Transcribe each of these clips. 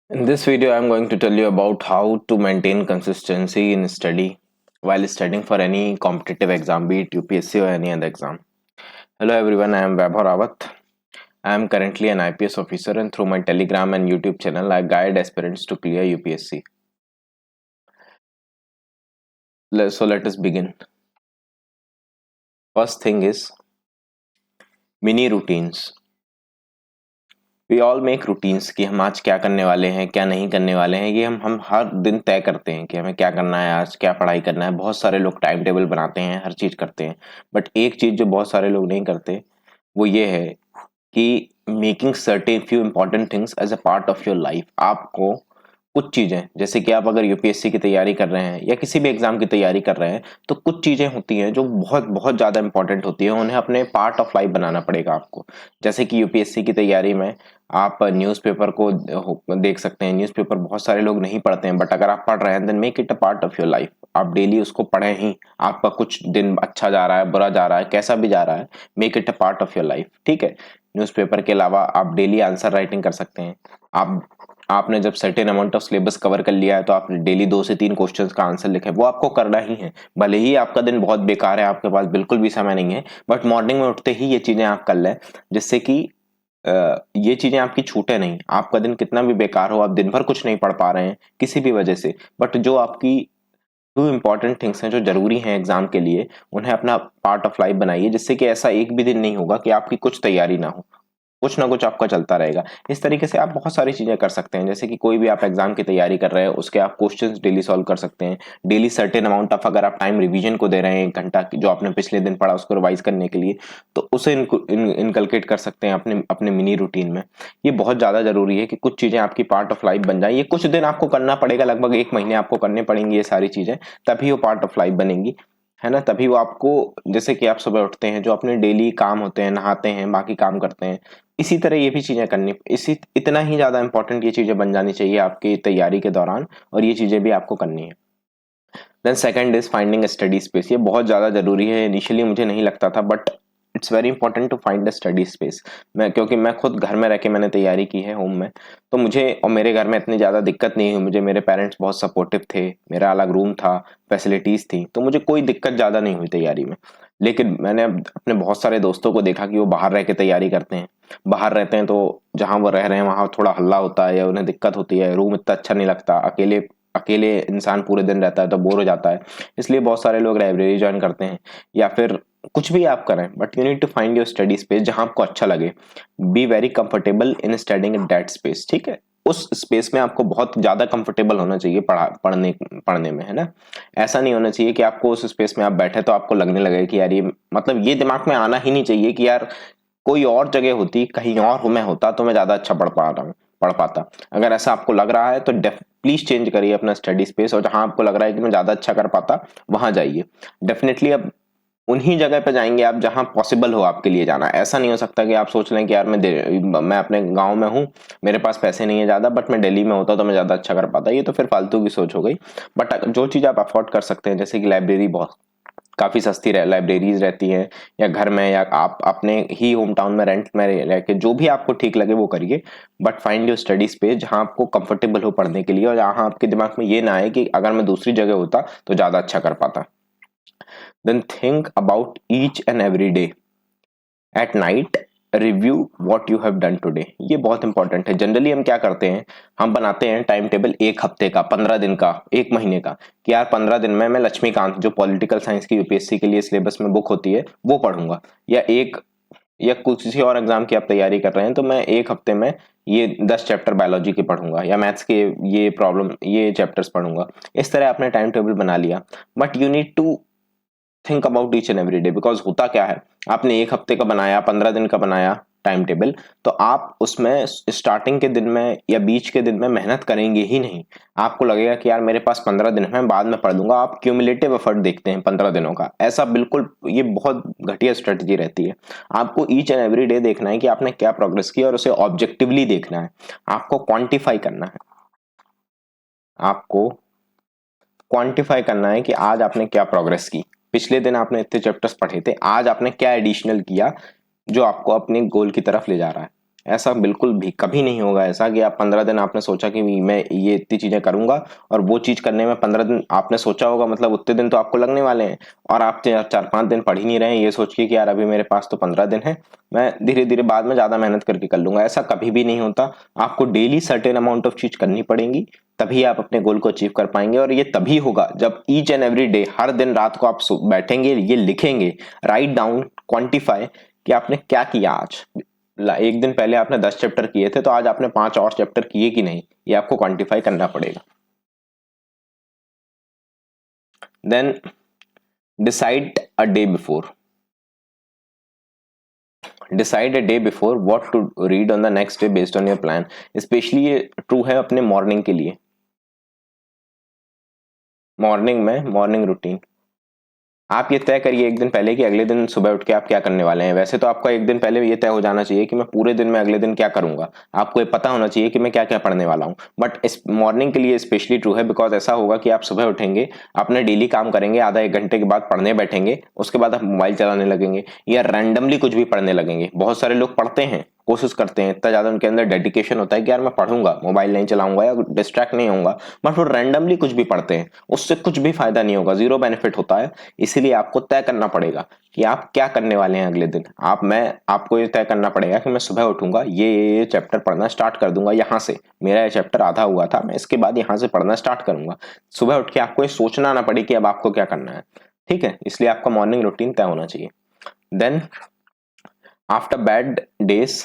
In this video, I'm going to tell you about how to maintain consistency in study while studying for any competitive exam, be it UPSC or any other exam. Hello everyone, I am Vaibhav Rawat. I am currently an IPS officer and through my Telegram and YouTube channel, I guide aspirants to clear UPSC. So let us begin. First thing is mini routines. We all make routines कि हम आज क्या करने वाले हैं क्या नहीं करने वाले हैं। ये हम हर दिन तय करते हैं कि हमें क्या करना है, आज क्या पढ़ाई करना है। बहुत सारे लोग टाइम टेबल बनाते हैं, हर चीज करते हैं, बट एक चीज जो बहुत सारे लोग नहीं करते वो ये है कि making certain few important things as a part of your life. आपको कुछ चीजें, जैसे कि आप अगर यूपीएससी की तैयारी कर रहे हैं या किसी भी एग्जाम की तैयारी कर रहे हैं, तो कुछ चीजें होती हैं जो बहुत बहुत ज्यादा इंपॉर्टेंट होती है, उन्हें अपने पार्ट ऑफ लाइफ बनाना पड़ेगा आपको। जैसे कि यूपीएससी की तैयारी में आप न्यूज़पेपर को देख सकते हैं। न्यूज़पेपर बहुत सारे लोग नहीं पढ़ते हैं, बट अगर आप पढ़ रहे हैं then make it a part of your life. आप डेली उसको पढ़ें ही। आपका कुछ दिन अच्छा जा रहा है, बुरा जा रहा है, कैसा भी जा रहा है, make it a part of your life. ठीक है। न्यूज़पेपर के अलावा आप डेली आंसर राइटिंग कर सकते हैं। आप आपने जब certain amount of syllabus cover कर लिया है तो आप डेली 2 से 3 क्वेश्चंस का आंसर लिखें, वो आपको करना ही है। भले ही आपका दिन बहुत बेकार है, आपके पास बिल्कुल भी समय नहीं है, बट मॉर्निंग में उठते ही ये चीजें आप कर लें, जिससे कि ये चीजें आपकी छूटे नहीं। आपका दिन कितना भी बेकार हो, आप दिन भर कुछ नहीं पढ़ पा रहे हैं किसी भी वजह से, बट जो आपकी टू इंपॉर्टेंट थिंग्स हैं जो जरूरी हैं एग्जाम के लिए, उन्हें अपना पार्ट ऑफ लाइफ बनाइए, जिससे कि ऐसा एक भी दिन नहीं होगा कि आपकी कुछ तैयारी ना हो। कुछ ना कुछ आपका चलता रहेगा। इस तरीके से आप बहुत सारी चीजें कर सकते हैं। जैसे कि कोई भी आप एग्जाम की तैयारी कर रहे हैं, उसके आप क्वेश्चंस डेली सॉल्व कर सकते हैं। डेली सर्टेन अमाउंट ऑफ, अगर आप टाइम रिवीजन को दे रहे हैं 1 घंटा जो आपने पिछले दिन पढ़ा उसको रिवाइज करने के लिए, तो उसे इनकलकेट कर सकते हैं अपने अपने मिनी रूटीन में। ये बहुत ज्यादा जरूरी है कि कुछ चीजें आपकी पार्ट ऑफ लाइफ बन जाए। ये कुछ दिन आपको करना पड़ेगा, लगभग 1 महीने आपको करने पड़ेंगे ये सारी चीजें, तभी वो पार्ट ऑफ लाइफ बनेंगी, है ना। तभी वो आपको, जैसे कि आप सुबह उठते हैं, जो अपने डेली काम होते हैं, नहाते हैं, बाकी काम करते हैं, इसी तरह ये भी चीजें करनी, इसी इतना ही ज्यादा इंपॉर्टेंट ये चीजें बन जानी चाहिए आपकी तैयारी के दौरान, और ये चीजें भी आपको करनी है। Then second is finding study space. ये बहुत ज्यादा जरूरी है। इनिशियली मुझे नहीं लगता था, but it's very important to find the study space. क्योंकि मैं खुद घर में रह के मैंने तैयारी की है होम में, तो मुझे और मेरे घर में इतनी ज्यादा दिक्कत नहीं हुई। मुझे मेरे पेरेंट्स बहुत सपोर्टिव थे, मेरा अलग रूम था, फैसिलिटीज थी, तो मुझे कोई दिक्कत ज्यादा नहीं हुई तैयारी में। लेकिन मैंने अपने बहुत सारे दोस्तों को देखा कि वो बाहर रह के तैयारी करते हैं। बाहर रहते हैं तो जहां वो रह रहे हैं वहां थोड़ा हल्ला होता है या उन्हें दिक्कत होती है, रूम इतना अच्छा नहीं लगता, अकेले अकेले इंसान पूरे दिन रहता है तो बोर हो जाता है। इसलिए बहुत सारे लोग लाइब्रेरी ज्वाइन करते हैं, या फिर कुछ भी आप करें, but you need to find your study space जहां आपको अच्छा लगे। Be very comfortable in studying in that space. ठीक है। उस स्पेस में आपको बहुत ज्यादा कंफर्टेबल होना चाहिए पढ़ने पढ़ने में, है ना। ऐसा नहीं होना चाहिए कि आपको उस स्पेस में आप बैठे तो आपको लगने लगे कि यार ये, मतलब ये दिमाग में आना ही नहीं चाहिए कि यार कोई और जगह होती, कहीं और मैं होता तो मैं ज्यादा अच्छा पढ़ पाता। अगर ऐसा आपको लग रहा है तो प्लीज चेंज करिए अपना स्टडी स्पेस, और जहां आपको लग रहा है कि मैं ज्यादा अच्छा कर पाता वहां जाइए। डेफिनेटली अब उन्हीं जगह पे जाएंगे आप जहां पॉसिबल हो आपके लिए जाना। ऐसा नहीं हो सकता कि आप सोच लें कि यार मैं अपने गांव में हूं, मेरे पास पैसे नहीं है ज्यादा, बट मैं दिल्ली में होता तो मैं ज्यादा अच्छा कर पाता। ये तो फिर फालतू की सोच हो गई। बट जो चीज आप अफोर्ड कर सकते हैं, जैसे कि लाइब्रेरी, बहुत काफी सस्ती लाइब्रेरीज रहती हैं, या घर में, या आप अपने ही होम टाउन में रेंट में रह के, जो भी आपको ठीक लगे वो करिए। But find your study space जहां आपको कंफर्टेबल हो पढ़ने के लिए, और जहां आपके दिमाग में ये ना आए कि अगर मैं दूसरी जगह होता तो ज्यादा अच्छा कर पाता। Then think about each and every day at night. Review what you have done today. ये बहुत इंपॉर्टेंट है। जनरली हम क्या करते हैं, हम बनाते हैं टाइम टेबल 1 हफ्ते का, 15 दिन का, 1 महीने का, कि यार 15 दिन में मैं लक्ष्मीकांत, जो पॉलिटिकल साइंस की यूपीएससी के लिए सिलेबस में बुक होती है, वो पढ़ूंगा। या कुछ किसी और एग्जाम की आप तैयारी कर रहे हैं तो मैं 1 हफ्ते में ये 10 चैप्टर बायोलॉजी के पढ़ूंगा, या मैथ्स के ये चैप्टर्स पढ़ूंगा। इस तरह आपने टाइम टेबल बना लिया। But you need to think about each and every day, because होता क्या है, आपने 1 हफ्ते का बनाया, 15 दिन का बनाया टाइम टेबल, तो आप उसमें स्टार्टिंग के दिन में या बीच के दिन में मेहनत करेंगे ही नहीं। आपको लगेगा कि यार मेरे पास 15 दिन है, बाद में पढ़ लूंगा। आप क्यूमुलेटिव एफर्ट देखते हैं 15 दिनों का, ऐसा बिल्कुल, ये बहुत घटिया स्ट्रेटजी रहती है। आपको ईच एंड एवरी डे देखना है कि आपने क्या प्रोग्रेस की, और उसे ऑब्जेक्टिवली देखना है। आपको क्वांटिफाई करना है, आपको क्वांटिफाई करना है कि आज आपने क्या प्रोग्रेस की। पिछले दिन आपने इतने चैप्टर्स पढ़े थे, आज आपने क्या एडिशनल किया जो आपको अपने गोल की तरफ ले जा रहा है। ऐसा बिल्कुल भी कभी नहीं होगा ऐसा कि आप 15 दिन आपने सोचा कि मैं ये इतनी चीजें करूंगा, और वो चीज करने में 15 दिन आपने सोचा होगा, मतलब उतने दिन तो आपको लगने वाले हैं, और आप 4-5 दिन पढ़ ही नहीं रहे हैं ये सोच के कि यार अभी मेरे पास तो 15 दिन है, मैं धीरे धीरे बाद में ज्यादा मेहनत करके कर लूंगा। ऐसा कभी भी नहीं होता। आपको डेली सर्टेन अमाउंट ऑफ चीज करनी पड़ेगी, तभी आप अपने गोल को अचीव कर पाएंगे। और ये तभी होगा जब ईच एंड एवरी डे, हर दिन रात को आप बैठेंगे, ये लिखेंगे, राइट डाउन, क्वांटिफाई कि आपने क्या किया आज। एक दिन पहले आपने 10 चैप्टर किए थे, तो आज आपने 5 और चैप्टर किए कि नहीं, ये आपको क्वांटिफाई करना पड़ेगा। Then decide a day before, decide a day before what to read on the next day based on your plan. Specially ये ट्रू है अपने मॉर्निंग के लिए। मॉर्निंग में मॉर्निंग रूटीन आप ये तय करिए एक दिन पहले कि अगले दिन सुबह उठ के आप क्या करने वाले हैं। वैसे तो आपका एक दिन पहले ये तय हो जाना चाहिए कि मैं पूरे दिन में अगले दिन क्या करूंगा, आपको ये पता होना चाहिए कि मैं क्या क्या पढ़ने वाला हूँ। बट इस मॉर्निंग के लिए स्पेशली ट्रू है, बिकॉज ऐसा होगा कि आप सुबह उठेंगे, अपने डेली काम करेंगे, आधा 1 घंटे के बाद पढ़ने बैठेंगे, उसके बाद आप मोबाइल चलाने लगेंगे या रैंडमली कुछ भी पढ़ने लगेंगे। बहुत सारे लोग पढ़ते हैं, कोशिश करते हैं, इतना ज्यादा उनके अंदर डेडिकेशन होता है कि यार मैं पढ़ूंगा, मोबाइल नहीं चलाऊंगा या डिस्ट्रैक्ट नहीं होऊंगा, बट वो रैंडमली कुछ भी पढ़ते हैं, उससे कुछ भी फायदा नहीं होगा, जीरो बेनिफिट होता है। इसीलिए आपको तय करना पड़ेगा कि आप क्या करने वाले हैं अगले दिन। आपको ये तय करना पड़ेगा कि मैं सुबह उठूंगा, ये चैप्टर पढ़ना स्टार्ट कर दूंगा, यहाँ से मेरा ये चैप्टर आधा हुआ था, मैं इसके बाद यहाँ से पढ़ना स्टार्ट करूंगा। सुबह उठ के आपको ये सोचना ना पड़े कि अब आपको क्या करना है। ठीक है, इसलिए आपका मॉर्निंग रूटीन तय होना चाहिए। देन आफ्टर बैड डेज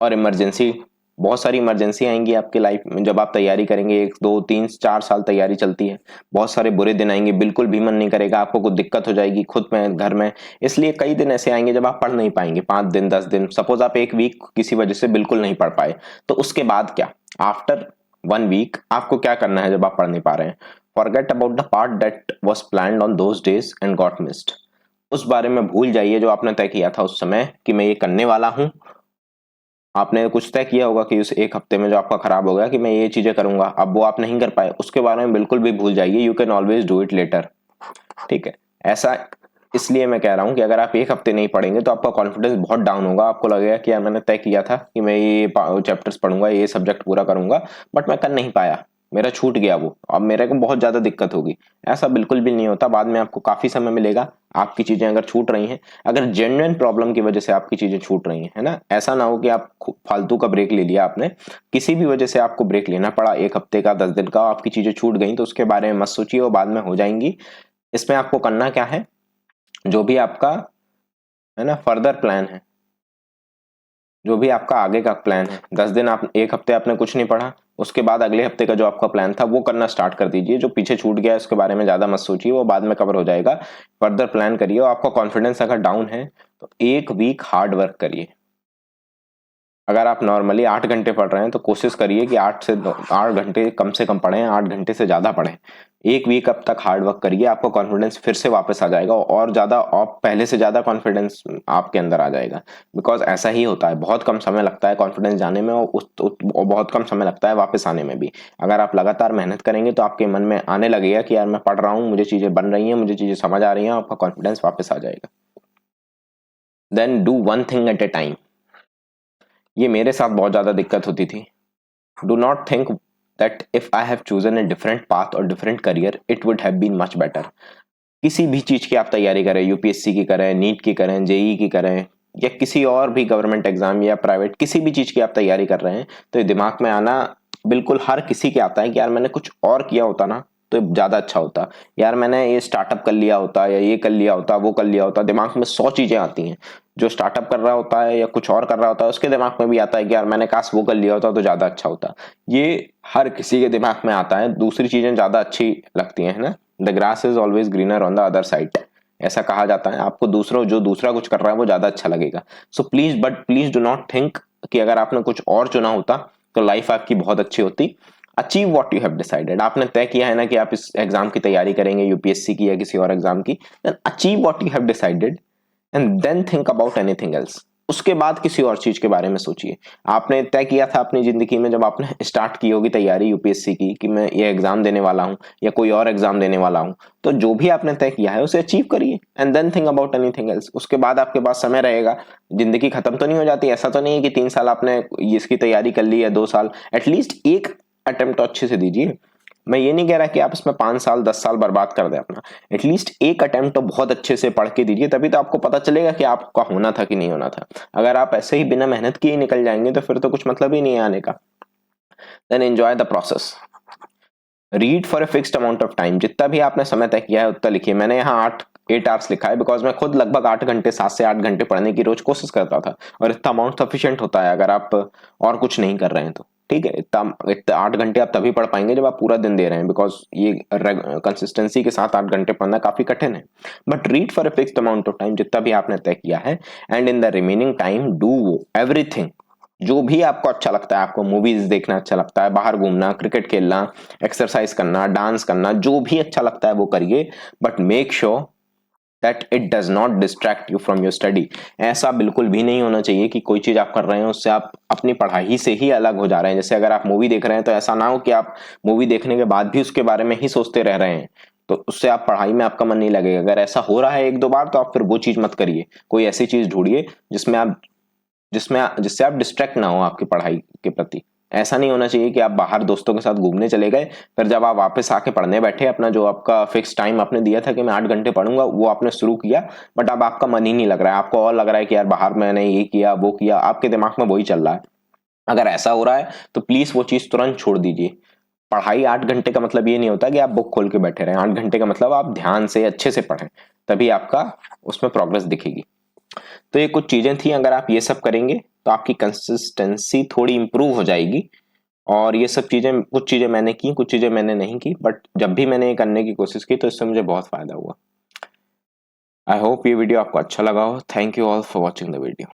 और इमरजेंसी, बहुत सारी इमरजेंसी आएंगी आपके लाइफ में जब आप तैयारी करेंगे। 1 2 3 4 साल तैयारी चलती है, बहुत सारे बुरे दिन आएंगे, बिल्कुल भी मन नहीं करेगा, आपको कुछ दिक्कत हो जाएगी खुद में, घर में। इसलिए कई दिन ऐसे आएंगे जब आप पढ़ नहीं पाएंगे, 5 दिन 10 दिन, सपोज आप एक वीक किसी वजह से बिल्कुल नहीं पढ़ पाए, तो उसके बाद क्या, आफ्टर 1 वीक आपको क्या करना है जब आप पढ़ नहीं पा रहे हैं। Forget about the part that was planned on those days and got missed. उस बारे में भूल जाइए जो आपने तय किया था उस समय कि मैं ये करने वाला हूं। आपने कुछ तय किया होगा कि उस एक हफ्ते में जो आपका खराब हो गया कि मैं ये चीजें करूंगा, अब वो आप नहीं कर पाए, उसके बारे में बिल्कुल भी भूल जाइए। You can always do it later. ठीक है, ऐसा इसलिए मैं कह रहा हूं कि अगर आप एक हफ्ते नहीं पढ़ेंगे तो आपका कॉन्फिडेंस बहुत डाउन होगा, आपको लगेगा कि यार मैंने तय किया था कि मैं ये चैप्टर्स पढ़ूंगा, ये सब्जेक्ट पूरा करूंगा, बट मैं कर नहीं पाया, मेरा छूट गया वो, अब मेरे को बहुत ज्यादा दिक्कत होगी। ऐसा बिल्कुल भी नहीं होता, बाद में आपको काफी समय मिलेगा। आपकी चीजें अगर छूट रही हैं, अगर जेन्युइन प्रॉब्लम की वजह से आपकी चीजें छूट रही हैं, है ना, ऐसा ना हो कि आप फालतू का ब्रेक ले लिया आपने, किसी भी वजह से आपको ब्रेक लेना पड़ा, एक हफ्ते का 10 दिन का, आपकी चीजें छूट गई, तो उसके बारे में मत सोचिए, वो बाद में हो जाएंगी। इसमें आपको करना क्या है, जो भी आपका है ना फर्दर प्लान है, जो भी आपका आगे का प्लान है, 10 दिन आप, एक हफ्ते आपने कुछ नहीं पढ़ा, उसके बाद अगले हफ्ते का जो आपका प्लान था वो करना स्टार्ट कर दीजिए। जो पीछे छूट गया है उसके बारे में ज्यादा मत सोचिए, वो बाद में कवर हो जाएगा। फर्दर प्लान करिए, और आपका कॉन्फिडेंस अगर डाउन है तो 1 वीक हार्ड वर्क करिए। अगर आप नॉर्मली 8 घंटे पढ़ रहे हैं तो कोशिश करिए कि 8 घंटे कम से कम पढ़ें, 8 घंटे से ज्यादा पढ़ें। 1 वीक अब तक हार्ड वर्क करिए, आपका कॉन्फिडेंस फिर से वापस आ जाएगा, और ज्यादा, आप पहले से ज्यादा कॉन्फिडेंस आपके अंदर आ जाएगा। बिकॉज ऐसा ही होता है, बहुत कम समय लगता है कॉन्फिडेंस जाने में, और बहुत कम समय लगता है वापस आने में भी। अगर आप लगातार मेहनत करेंगे तो आपके मन में आने लगेगा कि यार मैं पढ़ रहा हूँ, मुझे चीजें बन रही हैं, मुझे चीजें समझ आ रही हैं, आपका कॉन्फिडेंस वापस आ जाएगा। Then do one thing at a time. ये मेरे साथ बहुत ज्यादा दिक्कत होती थी। Do not think that if I have chosen a different path और different career it would have been much better. किसी भी चीज की आप तैयारी करें, यूपीएससी की करें, नीट की करें, जेई की करें, या किसी और भी गवर्नमेंट एग्जाम या प्राइवेट किसी भी चीज की आप तैयारी कर रहे हैं, तो ये दिमाग में आना बिल्कुल हर किसी के आता है कि यार मैंने कुछ और किया होता ना तो ज्यादा अच्छा होता, यार मैंने ये स्टार्टअप कर लिया होता, या ये कर लिया होता, वो कर लिया होता। दिमाग में 100 चीजें आती हैं। जो स्टार्टअप कर रहा होता है या कुछ और कर रहा होता है उसके दिमाग में भी आता है कि यार मैंने काश वो कर लिया होता तो ज्यादा अच्छा होता। ये हर किसी के दिमाग में आता है, दूसरी चीजें ज्यादा अच्छी लगती हैं, है ना। The grass is always greener on the other side, ऐसा कहा जाता है। आपको जो दूसरा कुछ कर रहा है वो ज्यादा अच्छा लगेगा। So please do not think कि अगर आपने कुछ और चुना होता तो लाइफ आपकी बहुत अच्छी होती। Achieve what you have decided. आपने तय किया है ना कि आप इस एग्जाम की तैयारी करेंगे, यूपीएससी की या किसी और एग्जाम की, then achieve what you have decided and then think about anything else. उसके बाद किसी और चीज के बारे में सोचिए। आपने तय किया था अपनी जिंदगी में जब आपने स्टार्ट की होगी तैयारी यूपीएससी की कि मैं ये एग्जाम देने वाला हूँ या कोई और एग्जाम देने वाला हूँ, तो जो भी आपने तय किया है उसे अचीव करिए and then think about anything else. उसके बाद आपके पास समय रहेगा। जिंदगी खत्म तो नहीं हो जाती, ऐसा तो नहीं है कि 3 साल आपने इसकी तैयारी कर ली या 2 साल, एटलीस्ट एक अटेम्प्ट तो अच्छे से दीजिए। मैं ये नहीं कह रहा कि आप इसमें 5 साल 10 साल बर्बाद कर दें अपना, एटलीस्ट एक अटेम्प्ट तो बहुत अच्छे से पढ़ के दीजिए, तभी तो आपको पता चलेगा कि आपका होना था कि नहीं होना था। अगर आप ऐसे ही बिना मेहनत किए निकल जाएंगे तो फिर तो कुछ मतलब ही नहीं है आने का। Then enjoy the process. Read for a fixed amount of time. जितना भी आपने समय तय किया है उतना लिखिए। मैंने यहाँ 8 आवर्स लिखा है बिकॉज मैं खुद लगभग 8 घंटे 7 से 8 घंटे पढ़ने की रोज कोशिश करता था, और इतना अमाउंट सफिशियंट होता है अगर आप और कुछ नहीं कर रहे हैं तो। ठीक है, इतना 8 घंटे आप तभी पढ़ पाएंगे जब आप पूरा दिन दे रहे हैं, बिकॉज ये कंसिस्टेंसी के साथ 8 घंटे पढ़ना काफी कठिन है। But read for a fixed amount of time, जितना भी आपने तय किया है, and in the remaining time do everything. जो भी आपको अच्छा लगता है, आपको मूवीज देखना अच्छा लगता है, बाहर घूमना, क्रिकेट खेलना, एक्सरसाइज करना, डांस करना, जो भी अच्छा लगता है वो करिए, but make sure that it does not distract you from your study. ऐसा बिल्कुल भी नहीं होना चाहिए कि कोई चीज आप कर रहे हैं उससे आप अपनी पढ़ाई से ही अलग हो जा रहे हैं। जैसे अगर आप मूवी देख रहे हैं तो ऐसा ना हो कि आप मूवी देखने के बाद भी उसके बारे में ही सोचते रह रहे हैं, तो उससे आप पढ़ाई में आपका मन नहीं लगेगा। अगर ऐसा हो रहा है 1-2 बार तो आप फिर वो चीज मत करिए। कोई ऐसी चीज ढूंढिए जिससे आप डिस्ट्रैक्ट ना हो आपकी पढ़ाई के प्रति। ऐसा नहीं होना चाहिए कि आप बाहर दोस्तों के साथ घूमने चले गए, फिर जब आप वापस आके पढ़ने बैठे, अपना जो आपका फिक्स टाइम आपने दिया था कि मैं 8 घंटे पढ़ूंगा वो आपने शुरू किया, बट अब आपका मन ही नहीं लग रहा है, आपको और लग रहा है कि यार बाहर मैंने ये किया वो किया, आपके दिमाग में वही चल रहा है। अगर ऐसा हो रहा है तो प्लीज वो चीज तुरंत छोड़ दीजिए। पढ़ाई 8 घंटे का मतलब ये नहीं होता कि आप बुक खोल के बैठे रहें। 8 घंटे का मतलब आप ध्यान से अच्छे से पढ़ें, तभी आपका उसमें प्रोग्रेस दिखेगी। तो ये कुछ चीजें थी, अगर आप ये सब करेंगे तो आपकी कंसिस्टेंसी थोड़ी इंप्रूव हो जाएगी। और ये सब चीजें, कुछ चीजें मैंने की, कुछ चीजें मैंने नहीं की, बट जब भी मैंने ये करने की कोशिश की तो इससे मुझे बहुत फायदा हुआ। आई होप ये वीडियो आपको अच्छा लगा हो। Thank you all for watching the video.